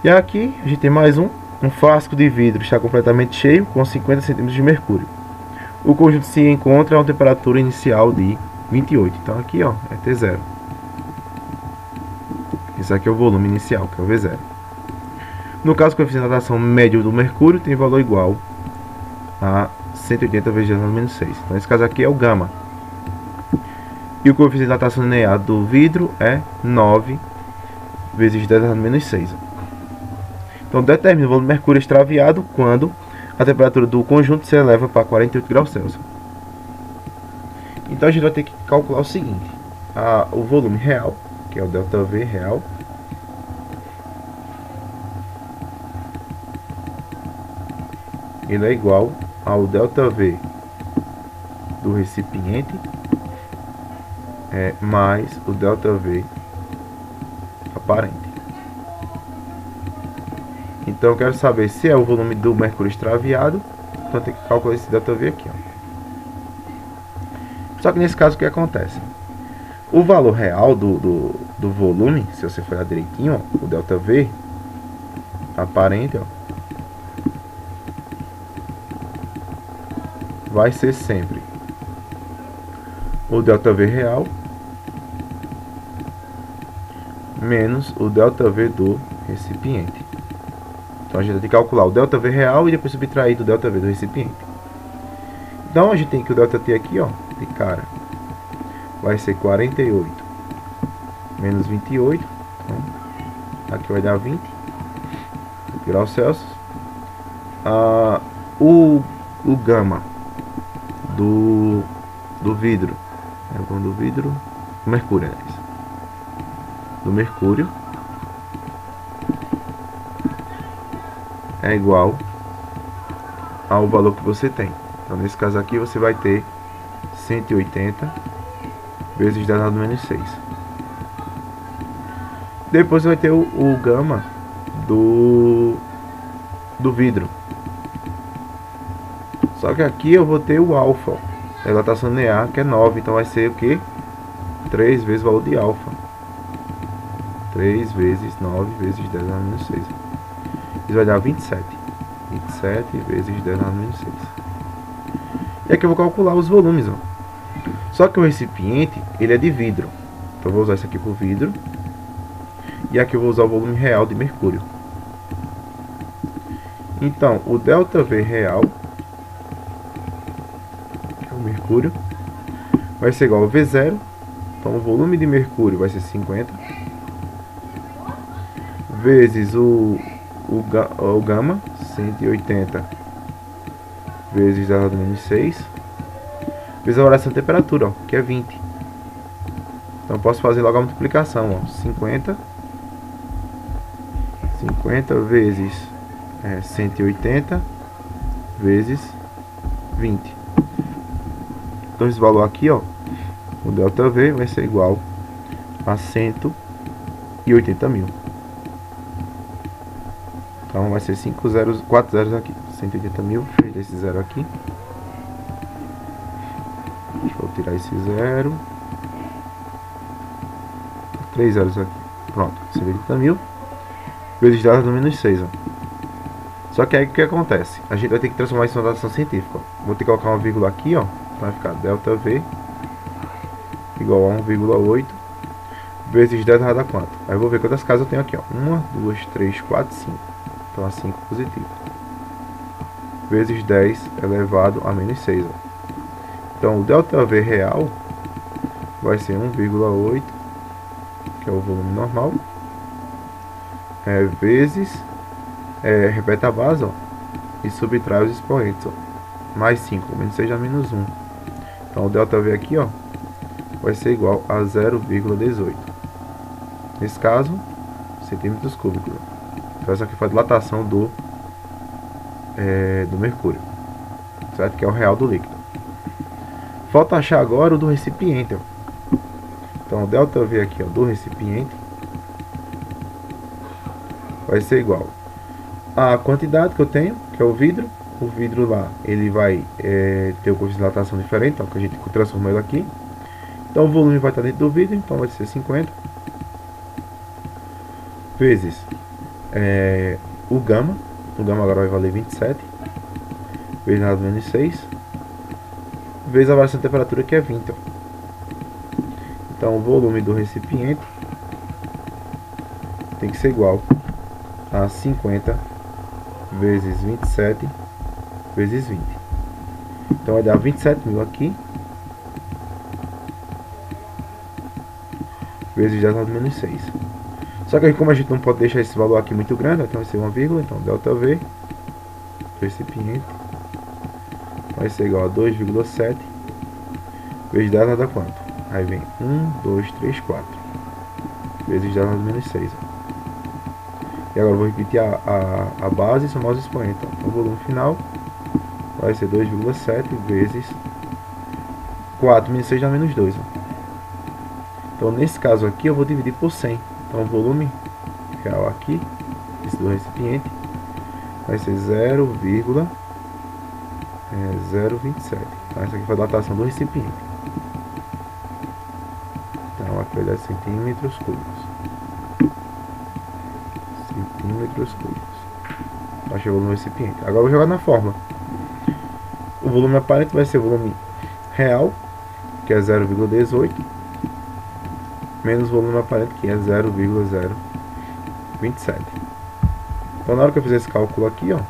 E aqui a gente tem mais um frasco de vidro está completamente cheio com 50 centímetros de mercúrio. O conjunto se encontra a uma temperatura inicial de 28. Então aqui, ó, é T0. Esse aqui é o volume inicial, que é o V0. No caso, o coeficiente de dilatação médio do mercúrio tem valor igual a 180 vezes 10 menos 6. Então nesse caso aqui é o gama. E o coeficiente de dilatação linear do vidro é 9 vezes 10 menos 6. Então determina o volume de mercúrio extraviado quando a temperatura do conjunto se eleva para 48 graus Celsius. Então a gente vai ter que calcular o seguinte: o volume real, que é o ΔV real, ele é igual ao ΔV do recipiente mais o ΔV aparente. Então eu quero saber se é o volume do mercúrio extraviado. Então eu tenho que calcular esse ΔV aqui, ó. Só que nesse caso o que acontece? O valor real do volume, se você for olhar direitinho, ó, o ΔV aparente, ó, vai ser sempre o ΔV real menos o ΔV do recipiente. Então a gente tem que calcular o ΔV real e depois subtrair do ΔV do recipiente. Então a gente tem que o ΔT aqui, ó, de cara, vai ser 48 menos 28. Então, aqui vai dar 20 graus Celsius. O gama do vidro, do mercúrio, do mercúrio é igual ao valor que você tem. Então nesse caso aqui você vai ter 180 vezes 10 ao menos 6. Depois você vai ter o gama do vidro. Só que aqui eu vou ter o alfa, a dilatação linear, que é 9. Então vai ser o que? 3 vezes o valor de alfa. 3 vezes 9 vezes 10 ao menos 6. Isso vai dar 27. 27 vezes 10 ao menos 6. E aqui eu vou calcular os volumes, ó. Só que o recipiente, ele é de vidro. Então eu vou usar isso aqui por vidro. E aqui eu vou usar o volume real de mercúrio. Então, o ΔV real, que é o mercúrio, vai ser igual ao V0. Então o volume de mercúrio vai ser 50. Vezes o gama, 180 vezes 10 ao menos 6. Vezes a variação de temperatura, ó, que é 20. Então posso fazer logo a multiplicação, ó, 50 vezes 180 vezes 20. Então esse valor aqui, ó, o ΔV vai ser igual a 180 mil. Então vai ser 4 zeros aqui. 180 mil, fez esse zero aqui. Deixa eu tirar esse zero. 3 zeros aqui. Pronto, 180 mil vezes 10 ao menos 6, ó. Só que aí o que acontece? A gente vai ter que transformar isso em notação científica, ó. Vou ter que colocar uma vírgula aqui, ó. Vai ficar ΔV igual a 1,8 vezes 10 elevado a quanto? Aí eu vou ver quantas casas eu tenho aqui, ó. 1, 2, 3, 4, 5. Então a 5 positivo. Vezes 10 elevado a menos 6, ó. Então o ΔV real vai ser 1,8, que é o volume normal, vezes, repete a base, ó, e subtrai os expoentes, ó, mais 5, menos 6 a menos 1. Então o ΔV aqui, ó, vai ser igual a 0,18. Nesse caso, centímetros cúbicos. Então essa aqui foi a dilatação do mercúrio, certo? Que é o real do líquido. Falta achar agora o do recipiente, ó. Então o ΔV aqui, ó, do recipiente vai ser igual a quantidade que eu tenho, que é o vidro. O vidro lá, ele vai ter o coeficiente de dilatação diferente, ó, que a gente transformou ele aqui. Então o volume vai estar dentro do vidro, então vai ser 50 vezes o gama. O gama agora vai valer 27 vezes nada menos 6 vezes a variação de temperatura, que é 20, ó. Então o volume do recipiente tem que ser igual a 50 vezes 27 vezes 20. Então vai dar 27 mil aqui vezes 10 ao menos 6. Só que aí, como a gente não pode deixar esse valor aqui muito grande, então vai ser uma vírgula. Então ΔV recipiente vai ser igual a 2,7 vezes 10 elevado a quanto? Aí vem 1, 2, 3, 4 vezes 10 elevado a menos 6. E agora eu vou repetir a base e somar os expoentes. Então o volume final vai ser 2,7 vezes 4 menos 6 dá menos 2. Então nesse caso aqui eu vou dividir por 100. Então o volume real aqui, esse do recipiente, vai ser 0,027. Então essa aqui foi a datação do recipiente. Então aqui vai dar centímetros cúbicos. Centímetros cúbicos. Achei o volume do recipiente. Agora eu vou jogar na fórmula. O volume aparente vai ser o volume real, que é 0,18, menos o volume aparente, que é 0,027. Então na hora que eu fizer esse cálculo aqui, ó,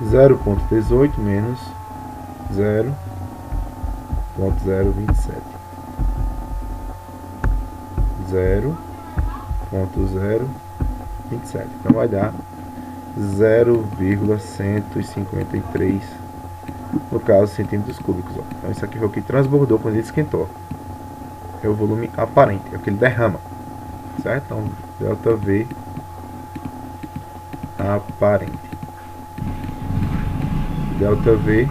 0,18 menos 0,027. 0,027. Então vai dar 0,153, no caso, centímetros cúbicos. Ó. Então isso aqui foi o que transbordou quando ele esquentou. É o volume aparente, é o que ele derrama. Certo? Então, ΔV aparente. ΔV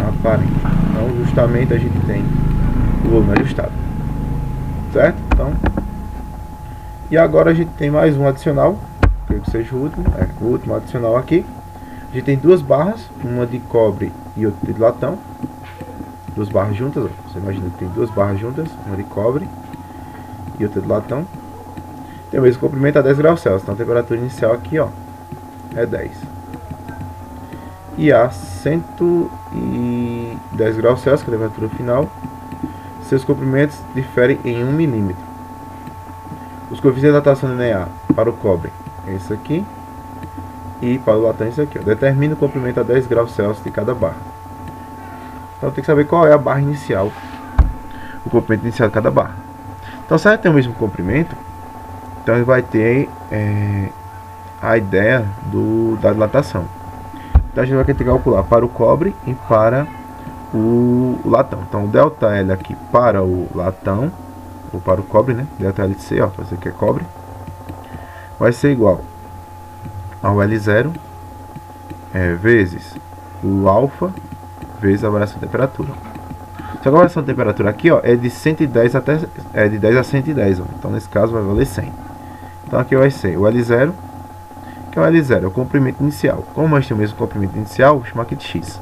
aparente. Então, justamente a gente tem o volume ajustado. Certo? Então, e agora a gente tem mais um adicional, creio que seja o último adicional aqui. A gente tem duas barras, uma de cobre e outra de latão. Duas barras juntas, ó. Você imagina que tem duas barras juntas, uma de cobre e outra de latão. Tem o mesmo comprimento a 10 graus Celsius, então a temperatura inicial aqui, ó, é 10. E a 110 graus Celsius, que é a temperatura final, seus comprimentos diferem em 1 milímetro. Os coeficientes de datação linear para o cobre é esse aqui, e para o latão é esse aqui, ó. Determina o comprimento a 10 graus Celsius de cada barra. Então tem que saber qual é a barra inicial, o comprimento inicial de cada barra. Então se ela tem o mesmo comprimento, então ele vai ter a ideia da dilatação. Então a gente vai ter que calcular para o cobre e para o latão. Então o ΔL aqui para o latão, ou para o cobre, né? ΔLC, ó, fazer que é cobre, vai ser igual ao L0 vezes o alfa vezes a variação de temperatura. Só que a variação de temperatura aqui, ó, é de 110 de 10 a 110, ó. Então nesse caso vai valer 100. Então aqui vai ser o L0, que é o L0, é o comprimento inicial. Como nós temos o mesmo comprimento inicial, vou chamar aqui de X.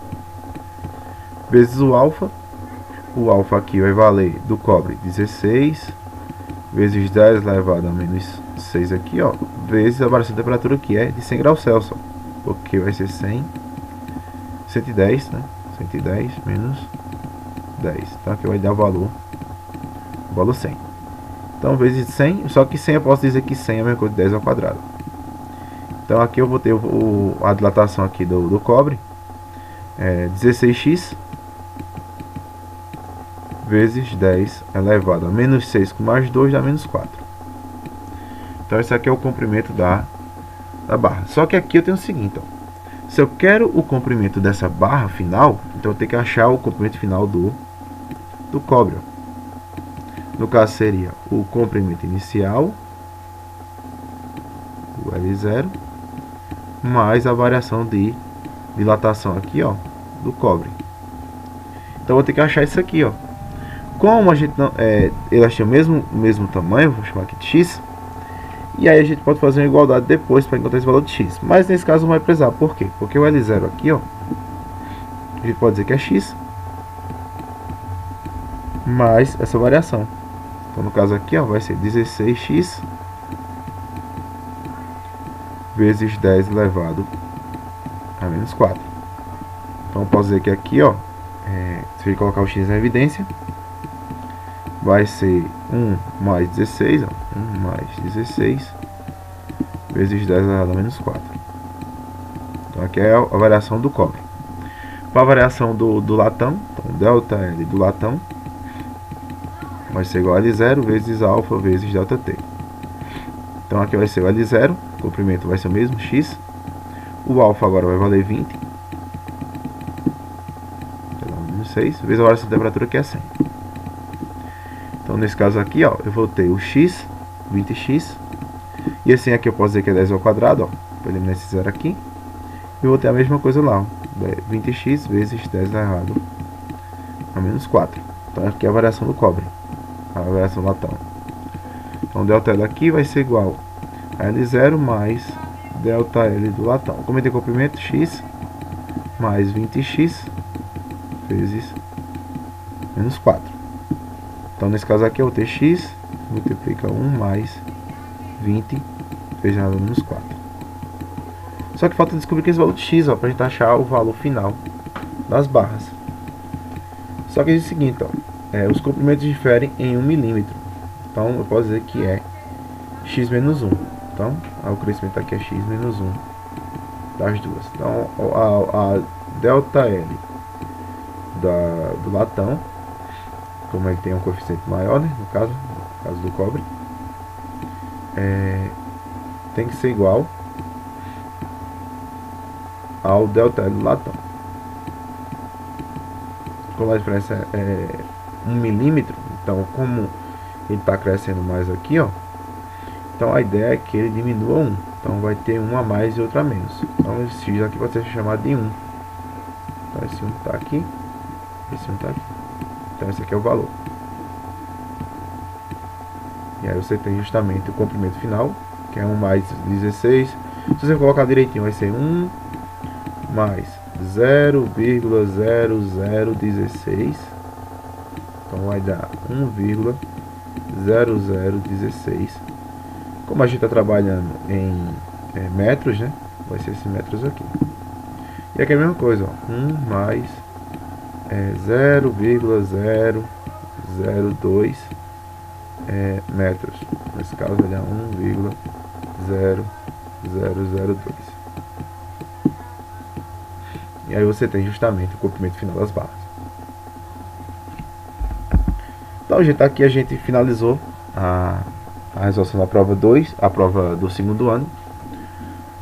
Vezes o alfa aqui vai valer do cobre 16, vezes 10 elevado a menos 6 aqui, ó, vezes a variação de temperatura que é de 100 graus Celsius, ó, porque vai ser 110, né? 110 menos 10. Então aqui vai dar o valor 100. Então vezes 100, só que 100 eu posso dizer que 100 é a mesma coisa de 10 ao quadrado. Então aqui eu vou ter a dilatação aqui do cobre, 16x vezes 10 elevado a menos 6 com mais 2 dá menos 4. Então esse aqui é o comprimento da barra. Só que aqui eu tenho o seguinte, ó. Se eu quero o comprimento dessa barra final, então eu tenho que achar o comprimento final do cobre, ó. No caso seria o comprimento inicial, o L0, mais a variação de dilatação aqui, ó, do cobre. Então eu vou ter que achar isso aqui, ó. Como a gente não elas têm o mesmo tamanho, vou chamar aqui de x, e aí a gente pode fazer uma igualdade depois para encontrar esse valor de x. Mas nesse caso não vai precisar. Por quê? Porque o L0 aqui, ó, a gente pode dizer que é x mais essa variação. Então no caso aqui, ó, vai ser 16x vezes 10 elevado a menos 4. Então eu posso dizer que aqui, ó, se eu colocar o x na evidência, vai ser 1 mais 16, ó, 1 mais 16 vezes 10 elevado a menos 4. Então aqui é a variação do cobre. Para a variação do latão, então ΔL do latão vai ser igual a L0 vezes alfa vezes ΔT. Então aqui vai ser o L0, o comprimento vai ser o mesmo, x. O alfa agora vai valer 20, menos 6, vezes a variação de temperatura que é 100. Então nesse caso aqui, ó, eu vou ter o x, 20x, e assim aqui eu posso dizer que é 10 ao quadrado, ó, para eliminar esse zero aqui. E vou ter a mesma coisa lá, ó, 20x vezes 10 elevado a menos 4. Então aqui é a variação do cobre, a variação do latão. Então ΔL aqui vai ser igual a L0 mais ΔL do latão. Como tem comprimento, x mais 20x vezes menos 4. Então nesse caso aqui eu vou ter x, multiplica 1 mais 20 vezes nada menos 4. Só que falta descobrir que esse valor de x, ó, pra gente achar o valor final das barras. Só que é o seguinte, ó, os comprimentos diferem em 1 milímetro. Então eu posso dizer que é x menos 1. Então o crescimento aqui é x menos 1 das duas. Então a ΔL do latão, como ele tem um coeficiente maior, né, no caso do cobre, tem que ser igual ao ΔL do latão. Como a diferença é 1 milímetro, então como ele está crescendo mais aqui, ó, então a ideia é que ele diminua 1. Então vai ter um a mais e outro a menos. Então esse x aqui vai ser chamado de 1. Então esse 1 está aqui, esse 1 está aqui. Então esse aqui é o valor. E aí você tem justamente o comprimento final, que é 1 mais 16. Se você colocar direitinho, vai ser 1 mais 0,0016. Então vai dar 1,0016. Como a gente está trabalhando em metros, né? Vai ser esses metros aqui. E aqui é a mesma coisa, ó. 1 mais 0,002 metros. Nesse caso vai dar 1,0002. E aí você tem justamente o comprimento final das barras. Então, gente, aqui a gente finalizou a resolução da prova 2, a prova do segundo ano,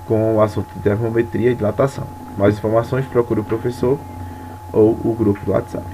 com o assunto de termometria e dilatação. Mais informações, procure o professor ou o grupo do WhatsApp.